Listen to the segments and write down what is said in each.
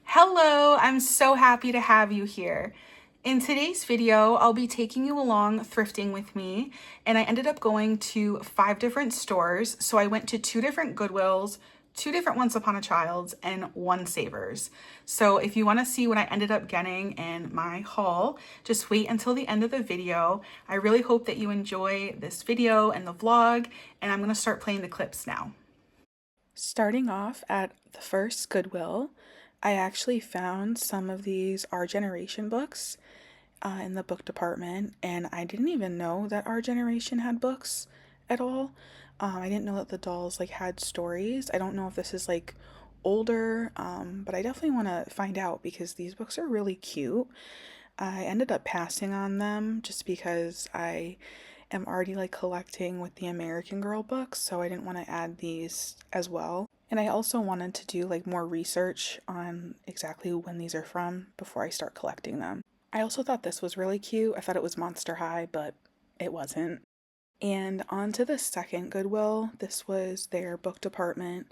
Hello, I'm so happy to have you here. In today's video, I'll be taking you along thrifting with me, and I ended up going to 5 different stores. So I went to 2 different Goodwills, 2 different Once Upon a Child's, and 1 Savers. So if you want to see what I ended up getting in my haul, just wait until the end of the video. I really hope that you enjoy this video and the vlog, and I'm going to start playing the clips now. Starting off at the first Goodwill, I actually found some of these Our Generation books in the book department, and I didn't even know that Our Generation had books at all. I didn't know that the dolls like had stories. I don't know if this is like older, but I definitely want to find out because these books are really cute. I ended up passing on them just because I am already like collecting with the American Girl books, so I didn't want to add these as well. And I also wanted to do like more research on exactly when these are from before I start collecting them. I also thought this was really cute. I thought it was Monster High, but it wasn't. And on to the second Goodwill. This was their book department,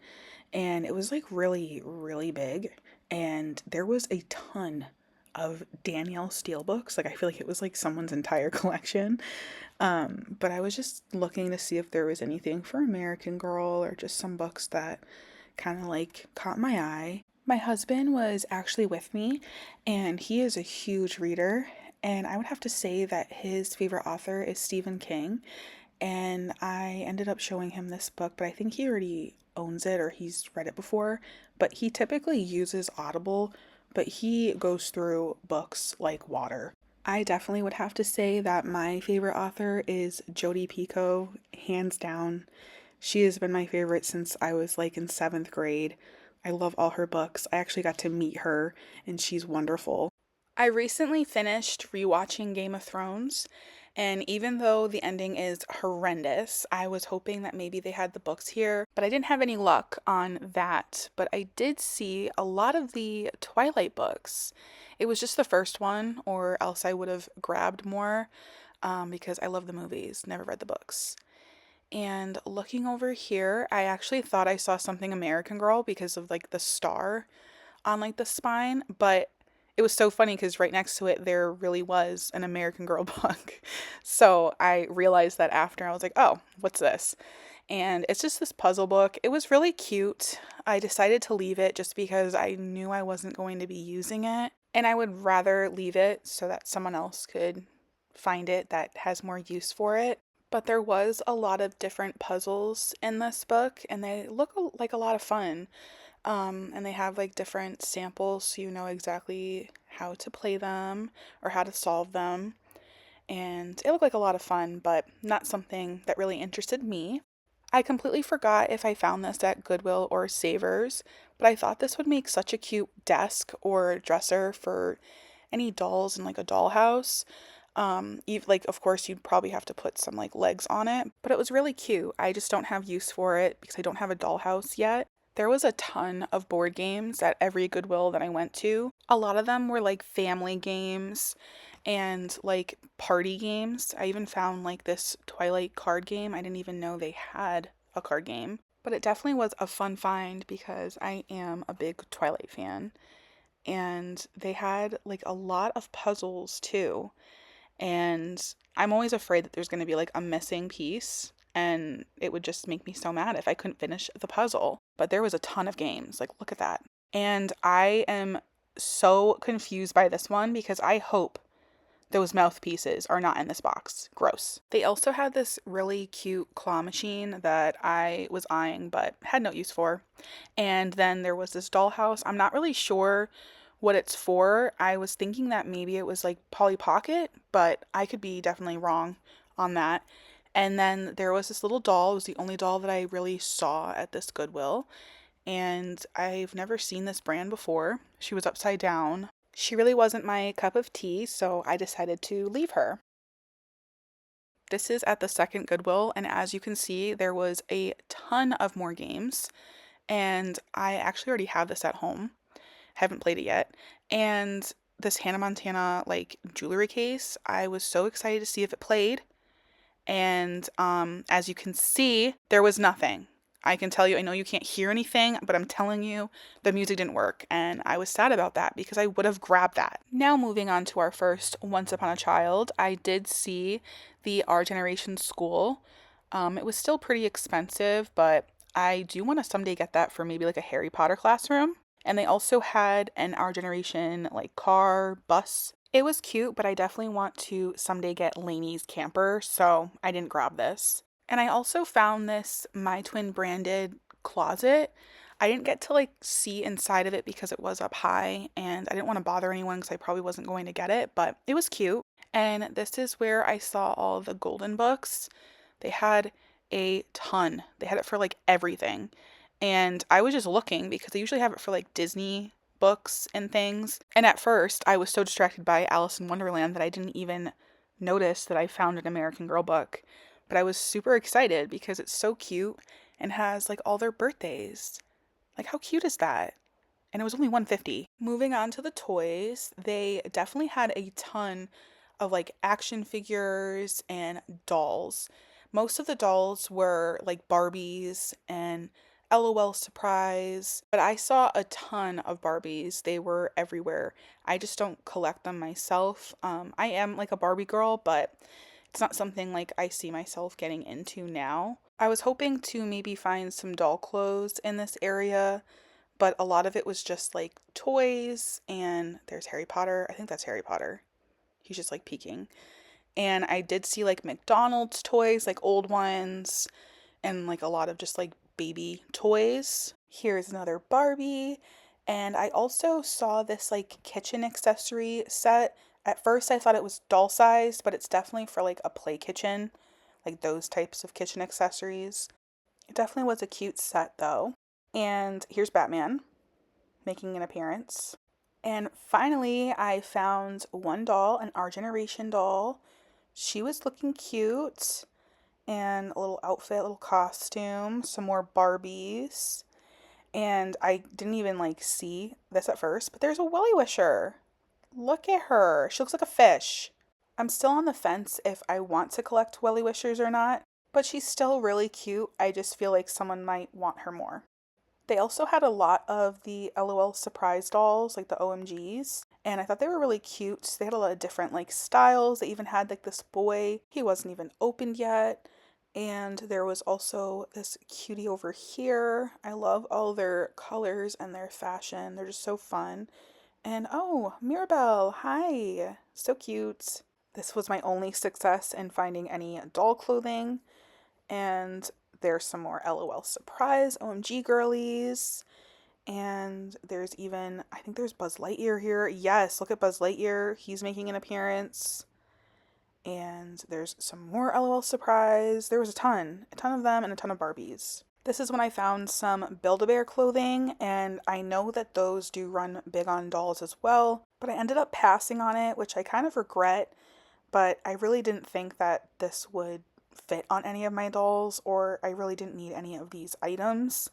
and it was like really, really big. And there was a ton of Danielle Steele books. Like, I feel like it was like someone's entire collection. But I was just looking to see if there was anything for American Girl or just some books that kind of like caught my eye. My husband was actually with me, and he is a huge reader. And I would have to say that his favorite author is Stephen King. And I ended up showing him this book, but I think he already owns it or he's read it before. But he typically uses Audible, but he goes through books like water. I definitely would have to say that my favorite author is Jodi Picoult, hands down. She has been my favorite since I was like in 7th grade. I love all her books. I actually got to meet her, and she's wonderful. I recently finished rewatching Game of Thrones, and even though the ending is horrendous, I was hoping that maybe they had the books here, but I didn't have any luck on that. But I did see a lot of the Twilight books. It was just the first one, or else I would have grabbed more because I love the movies, never read the books. And looking over here, I actually thought I saw something American Girl because of like the star on like the spine, but it was so funny because right next to it there really was an American Girl book. So I realized that after. I was like, oh, what's this? And it's just this puzzle book. It was really cute. I decided to leave it just because I knew I wasn't going to be using it, and I would rather leave it so that someone else could find it that has more use for it. But there was a lot of different puzzles in this book, and they look like a lot of fun. And they have like different samples so you know exactly how to play them or how to solve them. And it looked like a lot of fun, but not something that really interested me. I completely forgot if I found this at Goodwill or Savers, but I thought this would make such a cute desk or dresser for any dolls in like a dollhouse. Like of course you'd probably have to put some like legs on it, but it was really cute. I just don't have use for it because I don't have a dollhouse yet. There was a ton of board games at every Goodwill that I went to. A lot of them were like family games and like party games. I even found like this Twilight card game. I didn't even know they had a card game. But it definitely was a fun find because I am a big Twilight fan. And they had like a lot of puzzles too. And I'm always afraid that there's going to be like a missing piece, and it would just make me so mad if I couldn't finish the puzzle. But there was a ton of games. Like, look at that. And I am so confused by this one because I hope those mouthpieces are not in this box. Gross. They also had this really cute claw machine that I was eyeing but had no use for. And then there was this dollhouse. I'm not really sure what it's for. I was thinking that maybe it was like Polly Pocket, but I could be definitely wrong on that. And then there was this little doll. It was the only doll that I really saw at this Goodwill. And I've never seen this brand before. She was upside down. She really wasn't my cup of tea, so I decided to leave her. This is at the second Goodwill, and as you can see, there was a ton of more games. And I actually already have this at home. Haven't played it yet. And this Hannah Montana like jewelry case, I was so excited to see if it played. And as you can see, there was nothing. I can tell you, I know you can't hear anything, but I'm telling you, the music didn't work. And I was sad about that because I would have grabbed that. Now, moving on to our first Once Upon a Child, I did see the Our Generation School. It was still pretty expensive, but I do want to someday get that for maybe like a Harry Potter classroom. And they also had an Our Generation like car, bus. It was cute, but I definitely want to someday get Lainey's camper, so I didn't grab this. And I also found this My Twin branded closet. I didn't get to like see inside of it because it was up high and I didn't want to bother anyone because I probably wasn't going to get it, but it was cute. And this is where I saw all the golden books. They had a ton. They had it for like everything. And I was just looking because they usually have it for like Disney books and things. And at first, I was so distracted by Alice in Wonderland that I didn't even notice that I found an American Girl book. But I was super excited because it's so cute and has like all their birthdays. Like how cute is that? And it was only $150. Moving on to the toys, they definitely had a ton of like action figures and dolls. Most of the dolls were like Barbies and LOL Surprise, but I saw a ton of Barbies. They were everywhere. I just don't collect them myself. I am like a Barbie girl, but it's not something like I see myself getting into now. I was hoping to maybe find some doll clothes in this area, but a lot of it was just like toys, and there's Harry Potter. I think that's Harry Potter. He's just like peeking. And I did see like McDonald's toys, like old ones, and like a lot of just like baby toys. Here's another Barbie. And I also saw this like kitchen accessory set. At first I thought it was doll sized, but it's definitely for like a play kitchen, like those types of kitchen accessories. It definitely was a cute set though. And here's Batman making an appearance. And finally, I found one doll, an Our Generation doll. She was looking cute. And a little outfit, a little costume, some more Barbies. And I didn't even like see this at first, but there's a Willy Wisher. Look at her. She looks like a fish. I'm still on the fence if I want to collect Willy Wishers or not, but she's still really cute. I just feel like someone might want her more. They also had a lot of the LOL Surprise dolls, like the OMGs, and I thought they were really cute. They had a lot of different like styles. They even had like this boy. He wasn't even opened yet. And there was also this cutie over here. I love all their colors and their fashion. They're just so fun. And oh, Mirabelle, hi. So cute. This was my only success in finding any doll clothing. And there's some more LOL Surprise, OMG girlies. And there's even, I think there's Buzz Lightyear here. Yes, look at Buzz Lightyear. He's making an appearance. And there's some more LOL Surprise. There was a ton of them and a ton of Barbies. This is when I found some Build-A-Bear clothing, and I know that those do run big on dolls as well, but I ended up passing on it, which I kind of regret, but I really didn't think that this would fit on any of my dolls, or I really didn't need any of these items,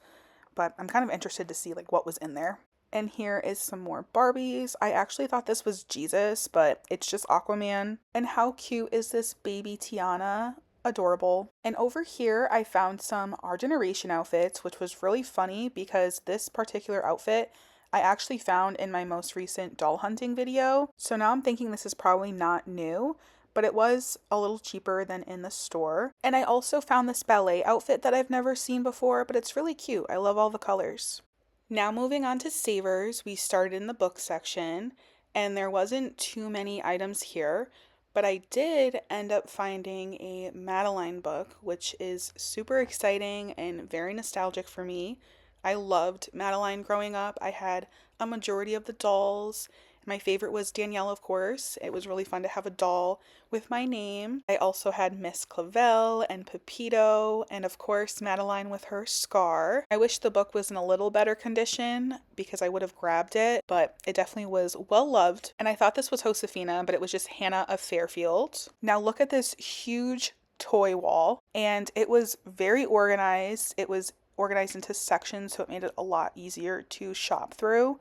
but I'm kind of interested to see like what was in there. And here is some more Barbies. I actually thought this was Jesus, but it's just Aquaman. And how cute is this baby Tiana? Adorable. And over here, I found some Our Generation outfits, which was really funny because this particular outfit I actually found in my most recent doll hunting video. So now I'm thinking this is probably not new, but it was a little cheaper than in the store. And I also found this ballet outfit that I've never seen before, but it's really cute. I love all the colors. Now moving on to savers, we started in the book section, and there wasn't too many items here, but I did end up finding a Madeline book, which is super exciting and very nostalgic for me. I loved Madeline growing up. I had a majority of the dolls. My favorite was Danielle, of course. It was really fun to have a doll with my name. I also had Miss Clavel and Pepito, and of course Madeline with her scar. I wish the book was in a little better condition because I would have grabbed it, but it definitely was well loved. And I thought this was Josefina, but it was just Hannah of Fairfield. Now look at this huge toy wall, and it was very organized. It was organized into sections, so it made it a lot easier to shop through.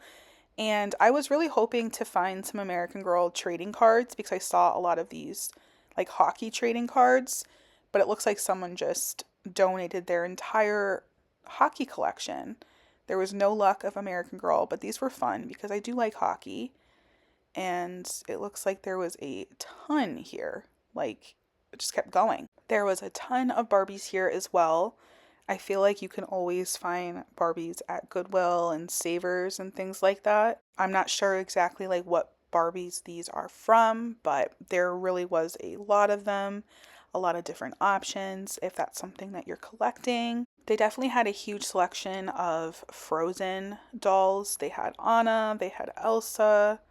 And I was really hoping to find some American Girl trading cards because I saw a lot of these like hockey trading cards, but it looks like someone just donated their entire hockey collection. There was no luck of American Girl, but these were fun because I do like hockey. And it looks like there was a ton here. Like, it just kept going. There was a ton of Barbies here as well. I feel like you can always find Barbies at Goodwill and Savers and things like that. I'm not sure exactly like what Barbies these are from, but there really was a lot of them, a lot of different options if that's something that you're collecting. They definitely had a huge selection of Frozen dolls. They had Anna, they had Elsa.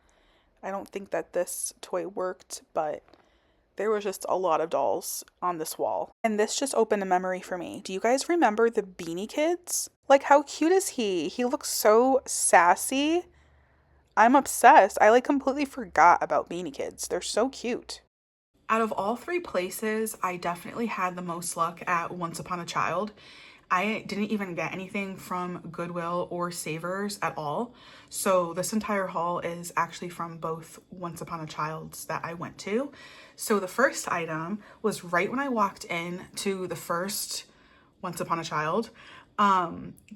I don't think that this toy worked, but there was just a lot of dolls on this wall. And this just opened a memory for me. Do you guys remember the Beanie Kids? Like, how cute is he? He looks so sassy. I'm obsessed. I like completely forgot about Beanie Kids. They're so cute. Out of all three places, I definitely had the most luck at Once Upon a Child. I didn't even get anything from Goodwill or Savers at all. So this entire haul is actually from both Once Upon a Child's that I went to. So the first item was right when I walked in to the first Once Upon a Child.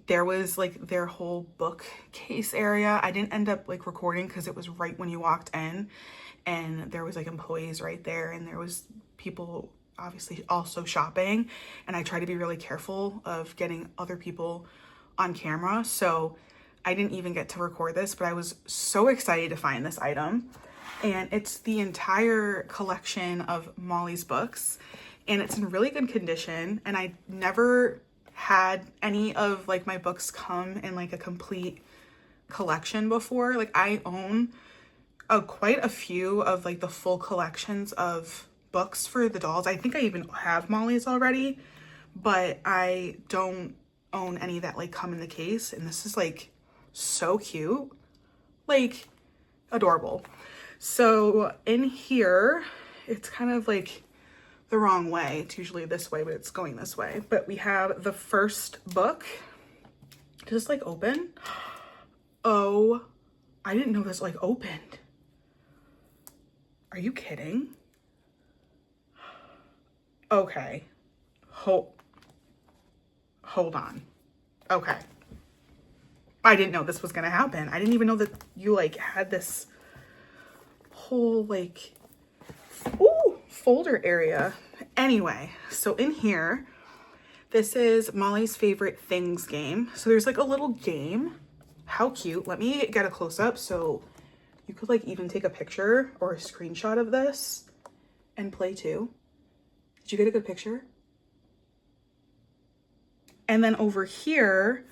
There was like their whole bookcase area. I didn't end up like recording because it was right when you walked in, and there was like employees right there, and there was people obviously also shopping, and I try to be really careful of getting other people on camera, so I didn't even get to record this, but I was so excited to find this item. And it's the entire collection of Molly's books, and it's in really good condition, and I never had any of like my books come in like a complete collection before. Like, I own quite a few of like the full collections of books for the dolls. I think I even have Molly's already, but I don't own any that like come in the case, and this is like so cute, like adorable. So in here, it's kind of like the wrong way. It's usually this way, but it's going this way. But we have the first book. Does this like open? Oh, I didn't know this like opened. Are you kidding? Okay. Hold on. Okay. I didn't know this was gonna happen. I didn't even know that you like had this whole like folder area. Anyway, so in here, this is Molly's favorite things game. So there's like a little game. How cute. Let me get a close-up so you could like even take a picture or a screenshot of this and play too. Did you get a good picture? And then over here,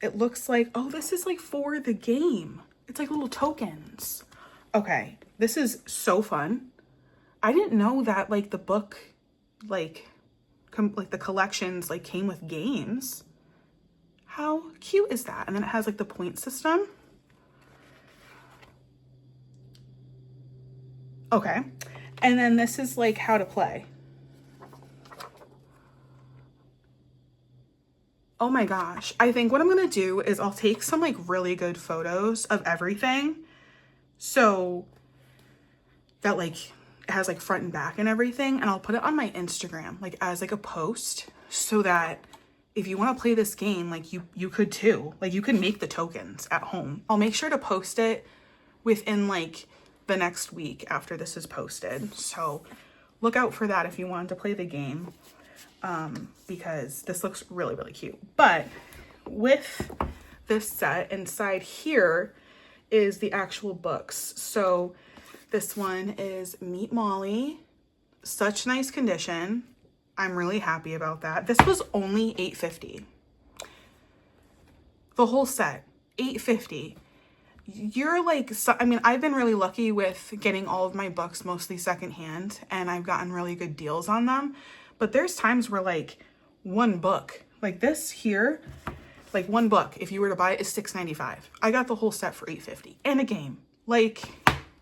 it looks like, oh, this is like for the game. It's like little tokens. Okay, this is so fun. I didn't know that like the book, like the collections like came with games. How cute is that? And then it has like the point system. Okay, and then this is like how to play. Oh my gosh. I think what I'm gonna do is I'll take some like really good photos of everything, so that like it has like front and back and everything, and I'll put it on my Instagram like as like a post, so that if you want to play this game, like you could too. Like, you can make the tokens at home. I'll make sure to post it within like the next week after this is posted, so look out for that if you wanted to play the game, because this looks really, really cute. But with this set, inside here is the actual books. So this one is Meet Molly. Such nice condition. I'm really happy about that. This was only $8.50. The whole set, $8.50. You're like, so, I mean, I've been really lucky with getting all of my books mostly secondhand, and I've gotten really good deals on them. But there's times where like one book, like this here, like one book, if you were to buy it, is $6.95. I got the whole set for $8.50 and a game. Like,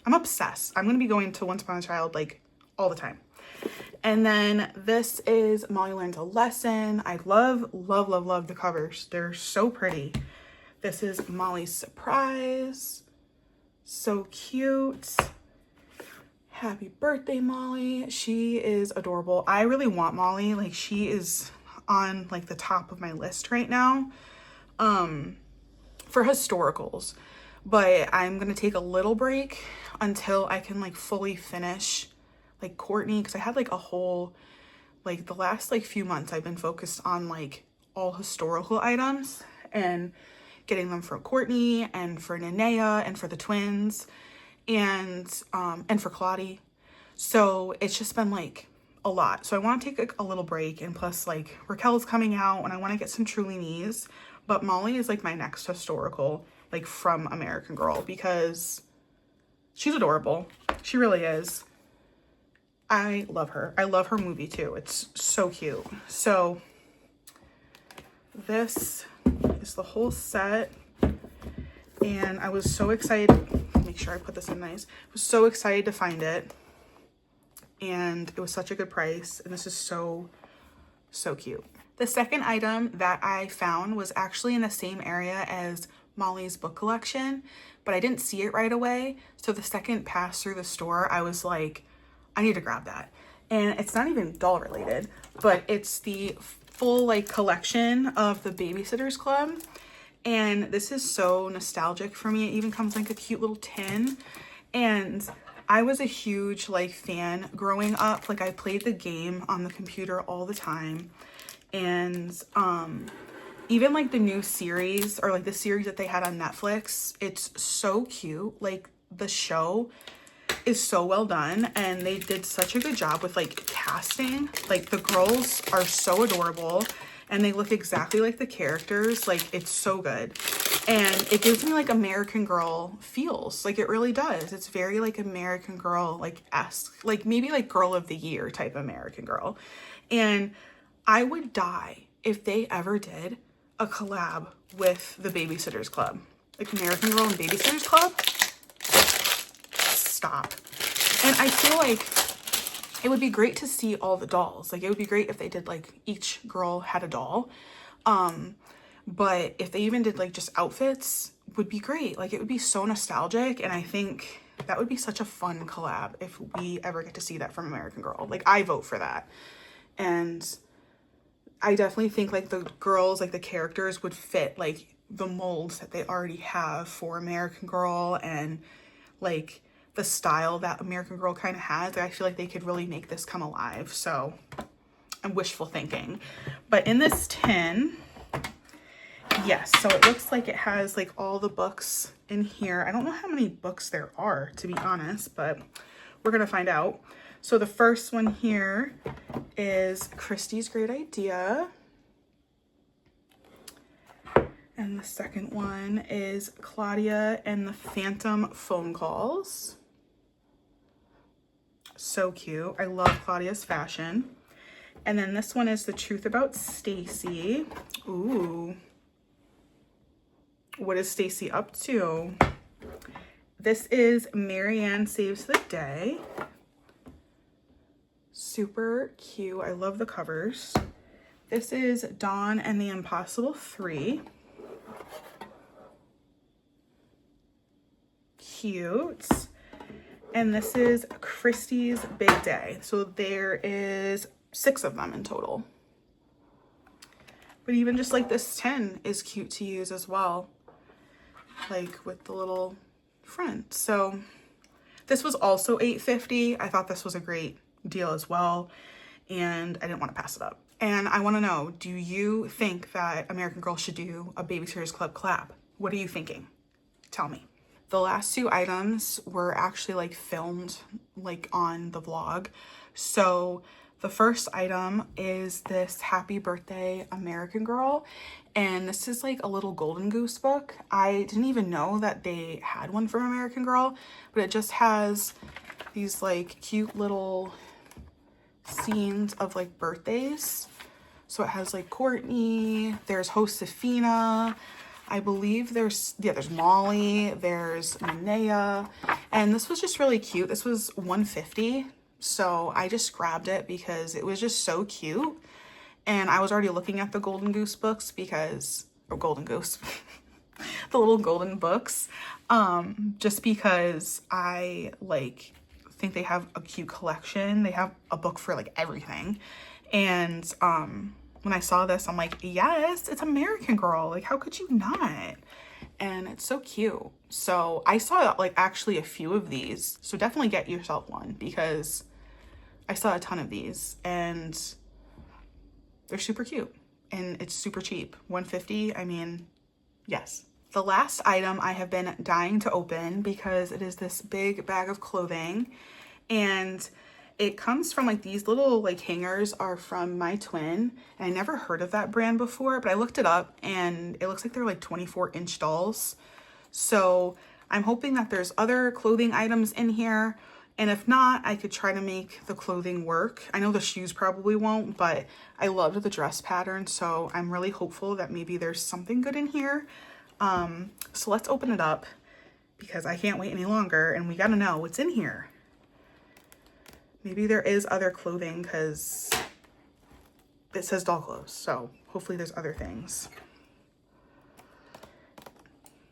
I'm obsessed. I'm gonna be going to Once Upon a Child like all the time. And then this is Molly Learns a Lesson. I love, love, love, love the covers. They're so pretty. This is Molly's Surprise. So cute. Happy birthday, Molly. She is adorable. I really want Molly. Like, she is on like the top of my list right now for historicals, but I'm gonna take a little break until I can like fully finish like Courtney, because I had like a whole, like the last like few months I've been focused on like all historical items and getting them for Courtney and for Nenea and for the twins and for Claudie. So it's just been like a lot. So I want to take a little break, and plus like Raquel's coming out and I want to get some Truly but Molly is like my next historical, like from American Girl, because she's adorable. She really is. I love her. I love her movie too. It's so cute. So this is the whole set, and I was so excited. Make sure I put this in nice. I was so excited to find it, and it was such a good price, and this is so cute. The second item that I found was actually in the same area as Molly's book collection, but I didn't see it right away. So the second pass through the store, I was like, I need to grab that. And it's not even doll related, but it's the full like collection of the Babysitter's Club. And this is so nostalgic for me. It even comes like a cute little tin. And I was a huge like fan growing up. Like I played the game on the computer all the time. And even like the new series, or like the series that they had on Netflix, it's so cute. Like the show is so well done, and they did such a good job with like casting. Like the girls are so adorable and they look exactly like the characters. Like it's so good, and it gives me like American Girl feels. Like it really does. It's very like American Girl like esque, like maybe like Girl of the Year type American Girl. And I would die if they ever did a collab with the Babysitter's Club. Like American Girl and Babysitter's Club. Stop. And I feel like it would be great to see all the dolls. Like it would be great if they did like each girl had a doll. But if they even did like just outfits, would be great. Like it would be so nostalgic, and I think that would be such a fun collab if we ever get to see that from American Girl. Like I vote for that. And I definitely think like the girls, like the characters would fit like the molds that they already have for American Girl, and like the style that American Girl kind of has. I feel like they could really make this come alive. So I'm wishful thinking. But in this tin, yes, so it looks like it has like all the books in here. I don't know how many books there are, to be honest, but we're gonna find out. So the first one here is Christy's Great Idea. And the second one is Claudia and the Phantom Phone Calls. So cute. I love Claudia's fashion. And then this one is The Truth About Stacy. Ooh. What is Stacy up to? This is Marianne Saves the Day. Super cute. I love the covers. This is Dawn and the Impossible 3. Cute. And this is Christy's Big Day. So there is 6 of them in total. But even just like this 10 is cute to use as well. Like with the little front. So this was also $8.50. I thought this was a great deal as well, and I didn't want to pass it up. And I want to know, do you think that American Girl should do a Babysitter's Club collab? What are you thinking? Tell me. The last 2 items were actually like filmed like on the vlog. So the first item is this Happy Birthday American Girl, and this is like a little Golden Goose book. I didn't even know that they had one from American Girl, but it just has these like cute little scenes of like birthdays. So it has like Courtney, there's Josefina, I believe there's Molly, there's Nenea, and this was just really cute. This was $1.50, so I just grabbed it because it was just so cute. And I was already looking at the Golden Goose books because, or Golden Goose, the little golden books, just because I like think they have a cute collection. They have a book for like everything. And when I saw this, I'm like, yes, it's American Girl. Like, how could you not? And it's so cute. So I saw like actually a few of these. So definitely get yourself one because I saw a ton of these and they're super cute and it's super cheap. $150. I mean, yes. The last item I have been dying to open because it is this big bag of clothing, and it comes from like these little like hangers are from my twin, and I never heard of that brand before, but I looked it up and it looks like they're like 24-inch dolls. So I'm hoping that there's other clothing items in here, and if not, I could try to make the clothing work. I know the shoes probably won't, but I loved the dress pattern, so I'm really hopeful that maybe there's something good in here. So let's open it up because I can't wait any longer and we gotta know what's in here. Maybe there is other clothing because it says doll clothes, so hopefully there's other things.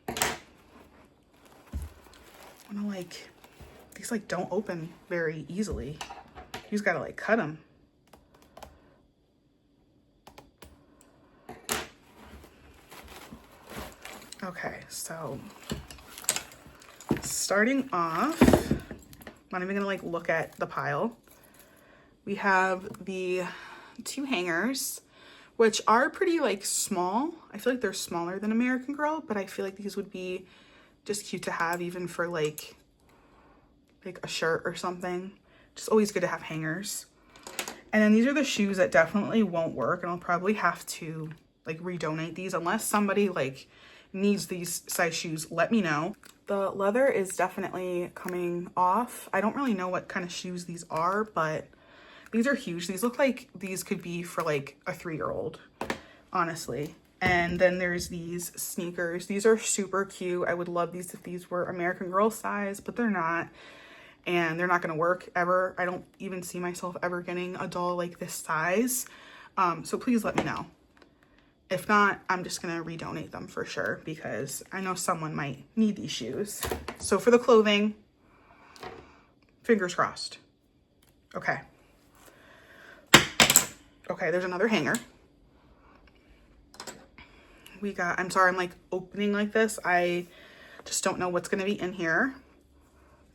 I wanna like, these like don't open very easily. You just gotta like cut them. Okay, so starting off, I'm not even gonna like look at the pile. We have the 2 hangers, which are pretty like small. I feel like they're smaller than American Girl, but I feel like these would be just cute to have even for like a shirt or something. Just always good to have hangers. And then these are the shoes that definitely won't work, and I'll probably have to like redonate these unless somebody like needs these size shoes. Let me know. The leather is definitely coming off. I don't really know what kind of shoes these are, but these are huge. These look like these could be for like a 3-year-old, honestly. And then there's these sneakers. These are super cute. I would love these if these were American Girl size, but they're not. And they're not gonna work ever. I don't even see myself ever getting a doll like this size. So please let me know. If not, I'm just gonna redonate them for sure because I know someone might need these shoes. So for the clothing, fingers crossed. Okay. Okay, there's another hanger. We got, I'm sorry, I'm like opening like this. I just don't know what's gonna be in here.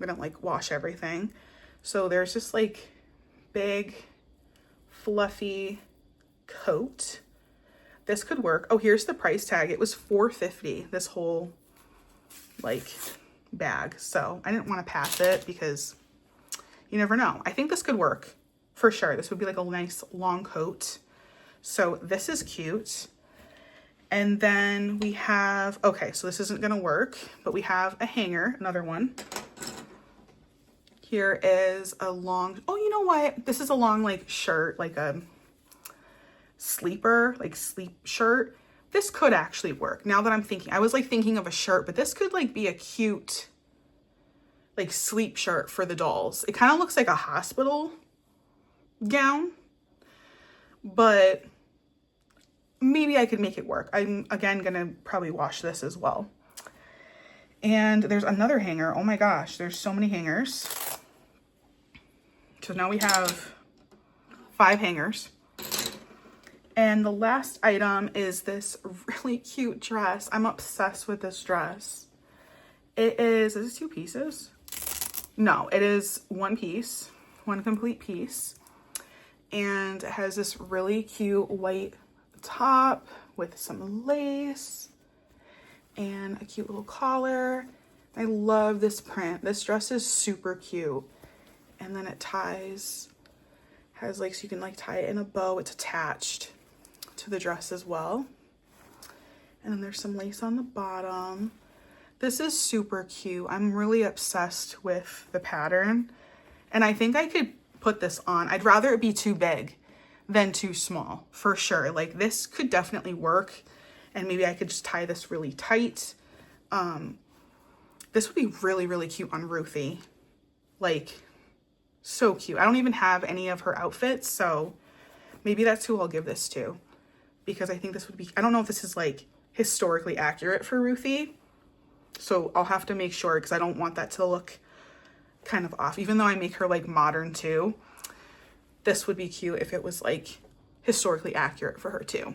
I'm gonna like wash everything. So there's this like big fluffy coat. This could work. Oh, here's the price tag. It was $4.50, this whole like bag. So I didn't want to pass it because you never know. I think this could work for sure. This would be like a nice long coat. So this is cute. And then we have, okay, so this isn't gonna work, but we have a hanger, another one. Here is a long, oh, you know what? This is a long like shirt, like a sleeper, like sleep shirt. This could actually work. Now that I'm thinking, I was like thinking of a shirt, but this could like be a cute like sleep shirt for the dolls. It kind of looks like a hospital gown, but maybe I could make it work. I'm again gonna probably wash this as well. And there's another hanger. Oh my gosh, there's so many hangers. So now we have 5 hangers. And the last item is this really cute dress. I'm obsessed with this dress. It is this 2 pieces? No, it is 1 piece, 1 complete piece. And it has this really cute white top with some lace and a cute little collar. I love this print. This dress is super cute. And then it ties, has like, so you can like tie it in a bow. It's attached to the dress as well. And then there's some lace on the bottom. This is super cute. I'm really obsessed with the pattern. And I think I could put this on. I'd rather it be too big than too small, for sure. Like this could definitely work. And maybe I could just tie this really tight. This would be really, really cute on Ruthie. Like, so cute. I don't even have any of her outfits, so maybe that's who I'll give this to. Because I think this would be, I don't know if this is like historically accurate for Ruthie. So I'll have to make sure because I don't want that to look kind of off. Even though I make her like modern too, this would be cute if it was like historically accurate for her too.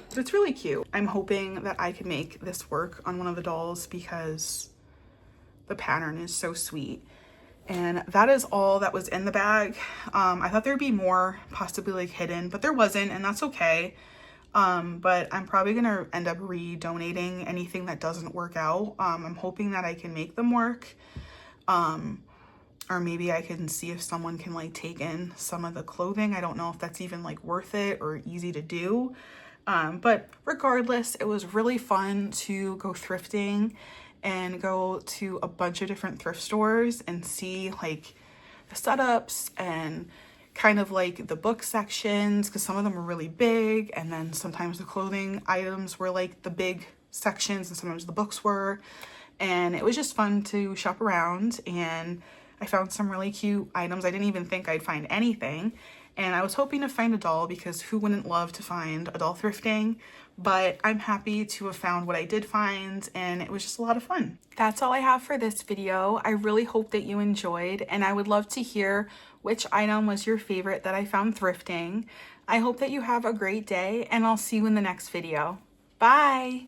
But it's really cute. I'm hoping that I can make this work on one of the dolls because the pattern is so sweet. And that is all that was in the bag. I thought there'd be more possibly like hidden, but there wasn't, and that's okay. But I'm probably gonna end up re-donating anything that doesn't work out. I'm hoping that I can make them work. Or maybe I can see if someone can like take in some of the clothing. I don't know if that's even like worth it or easy to do. But regardless, it was really fun to go thrifting and go to a bunch of different thrift stores and see like the setups and kind of like the book sections, because some of them were really big, and then sometimes the clothing items were like the big sections and sometimes the books were. And it was just fun to shop around, and I found some really cute items. I didn't even think I'd find anything. And I was hoping to find a doll because who wouldn't love to find a doll thrifting? But I'm happy to have found what I did find, and it was just a lot of fun. That's all I have for this video. I really hope that you enjoyed, and I would love to hear which item was your favorite that I found thrifting. I hope that you have a great day, and I'll see you in the next video. Bye!